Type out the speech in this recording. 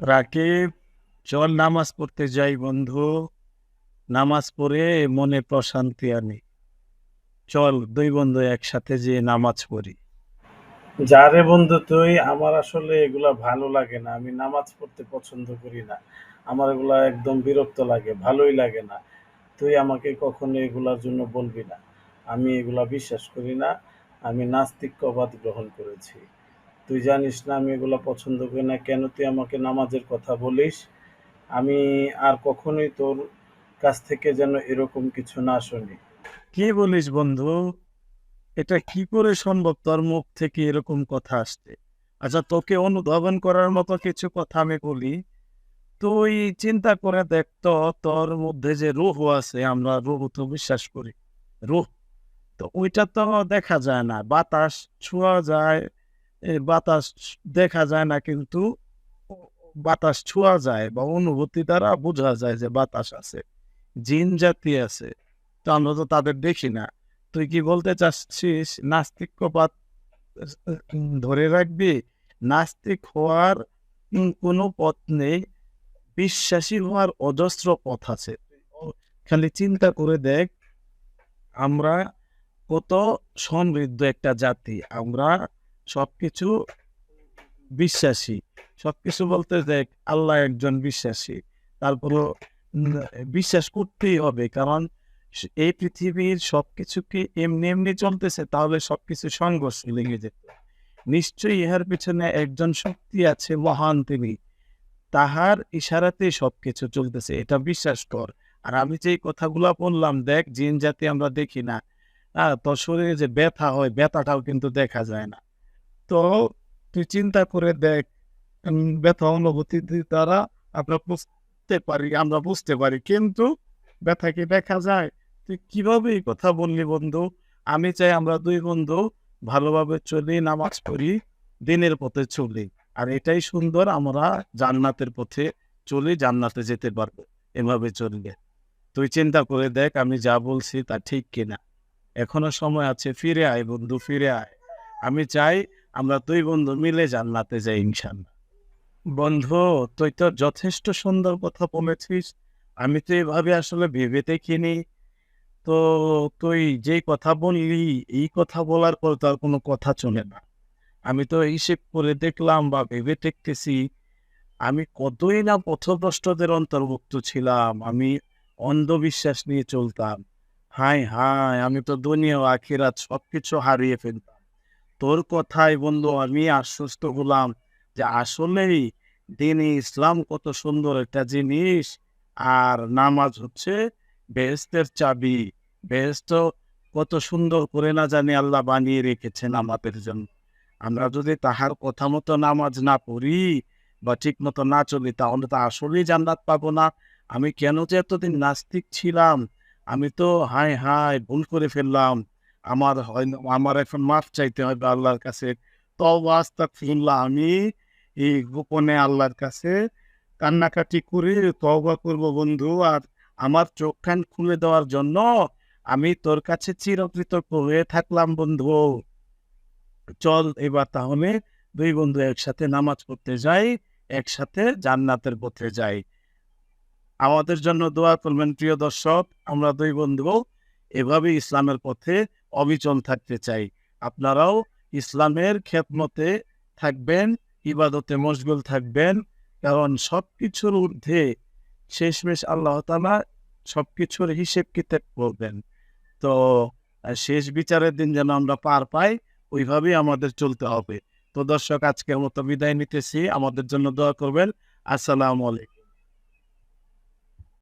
রাকিব, চল নামাজ পড়তে যাই বন্ধু। নামাজ পড়ে মনে প্রশান্তি আনি। চল দুই বন্ধু একসাথে যেয়ে নামাজ পড়ি। যা রে বন্ধু তুই, আমার আসলে এগুলা ভালো লাগে না। আমি নামাজ পড়তে পছন্দ করি না। আমার এগুলা একদম বিরক্ত লাগে, ভালোই লাগে না। তুই আমাকে কখনো এগুলার জন্য বলবি না। আমি এগুলা বিশ্বাস করি না। আমি নাস্তিক্যবাদ গ্রহণ করেছি। তুই জানিস না আমি এগুলা পছন্দ করি না, কেন তুই আমাকে নামাজের কথা বলিস? আমি আর কখনোই তোর কাছ থেকে যেন এরকম কিছু না শুনি। কি বলিস বন্ধু? এটা কি করে সম্ভব তোর মুখ থেকে এরকম কথা আসছে? আচ্ছা, তোকে অনুধাবন করার মতো কিছু কথা আমি বলি। তুই চিন্তা করে দেখ তো, তোর মধ্যে যে রূহ আছে, আমরা রূহ তো বিশ্বাস করি। রূহ তো ওইটা তো দেখা যায় না, বাতাস ছোঁয়া যায়। বাতাস দেখা যায় না, কিন্তু বাতাস ছোঁয়া যায় বা অনুভূতি দ্বারা বোঝা যায় যে বাতাস আছে, জিন জাতি আছে। তো আমরা তো তাদের দেখি না। তুই কি বলতে চাচ্ছিস নাস্তিক্যবাদ ধরে রাখবি? নাস্তিক হওয়ার কোনো পথ নেই, বিশ্বাসী হওয়ার অজস্র পথ আছে। খালি চিন্তা করে দেখ, আমরা কত সমৃদ্ধ একটা জাতি। আমরা সবকিছু বিশ্বাসী। সবকিছু বলতে দেখ, আল্লাহ একজন বিশ্বাসী। তারপরও উম বিশ্বাস করতেই হবে। কারণ এই পৃথিবীর সবকিছু কি এমনি, এমনি চলতেছে? তাহলে সবকিছু সংঘর্ষে লেগে যেত। নিশ্চয়ই ইহার পেছনে একজন শক্তি আছে, মহান তিনি। তাহার ইশারাতেই সবকিছু চলতেছে। এটা বিশ্বাস কর। আর আমি যে এই কথাগুলা বললাম, দেখ জিন জাতি আমরা দেখি না। তোর শরীরে যে ব্যথা হয়, ব্যথাটাও কিন্তু দেখা যায় না। তো তুই চিন্তা করে দেখ, ব্যথা অনুভূতি দ্বারা আমরা বুঝতে পারি, কিন্তু ব্যথা কি দেখা যায়? তুই কিভাবে এই কথা বললি বন্ধু? আমি চাই আমরা দুই বন্ধু ভালোভাবে চলি, নামাজ পড়ি, দিনের পথে চলি। আর এটাই সুন্দর, আমরা জান্নাতের পথে চলি, জান্নাতে যেতে পারবো এভাবে চললে। তুই চিন্তা করে দেখ আমি যা বলছি তা ঠিক কিনা। এখনো সময় আছে, ফিরে আয় বন্ধু, ফিরে আয়। আমি চাই আমরা দুই বন্ধু মিলে জান্নাতে যাই ইনশাল্লাহ। বন্ধু, তুই তো যথেষ্ট সুন্দর কথা বলেছিস। আমি তো এভাবে আসলে ভেবে দেখিনি। তো তুই যেই কথা বললি, এই কথা বলার পর তো আর কোনো কথা চলে না। আমি তো হিসেব করে দেখলাম বা ভেবে দেখতেছি, আমি কতই না পথভ্রষ্টদের অন্তর্ভুক্ত ছিলাম। আমি অন্ধবিশ্বাস নিয়ে চলতাম। হায় হায়, আমি তো দুনিয়া ও আখিরাত সবকিছু হারিয়ে ফেলতাম। তোর কথায় বন্ধু আমি আশ্বস্ত হলাম যে আসলেই দ্বীনে ইসলাম কত সুন্দর একটা জিনিস। আর নামাজ হচ্ছে বেহেশতের চাবি। বেহেশত কত সুন্দর করে না জানি আল্লাহ বানিয়ে রেখেছেন আমাদের জন্য। আমরা যদি তাহার কথা মতো নামাজ না পড়ি বা ঠিক মতো না চলি, তাহলে তো আসলেই জান্নাত পাবো না। আমি কেন যে এতদিন নাস্তিক ছিলাম! আমি তো হায় হায় ভুল করে ফেললাম। আমার এখন মাফ চাইতে হবে আল্লাহর কাছে। তওবা আস্তাগফিরুল্লাহ। আমি এই গোপনে আল্লাহর কাছে কান্নাকাটি করে তওবা করব বন্ধু। আর আমার চোখ কান খুলে দেওয়ার জন্য আমি তোর কাছে চিরকৃতজ্ঞ হয়ে থাকলাম বন্ধু। চল এবার তাহলে দুই বন্ধু একসাথে নামাজ পড়তে যাই, একসাথে জান্নাতের পথে যাই। আমাদের জন্য দোয়া করবেন প্রিয় দর্শক। আমরা দুই বন্ধু এভাবেই ইসলামের পথে অবিচল থাকতে চাই। আপনারাও ইসলামের খেদমতে থাকবেন, ইবাদতে মশগুল থাকবেন। কারণ সবকিছুর ঊর্ধ্বে শেষমেশ আল্লাহ তাআলা সবকিছুর হিসেব কিতাব করবেন। তো শেষ বিচারের দিন যেন আমরা পার পাই, ওইভাবেই আমাদের চলতে হবে। তো দর্শক, আজকের মতো বিদায় নিতেছি। আমাদের জন্য দোয়া করবেন। আসসালামু আলাইকুম।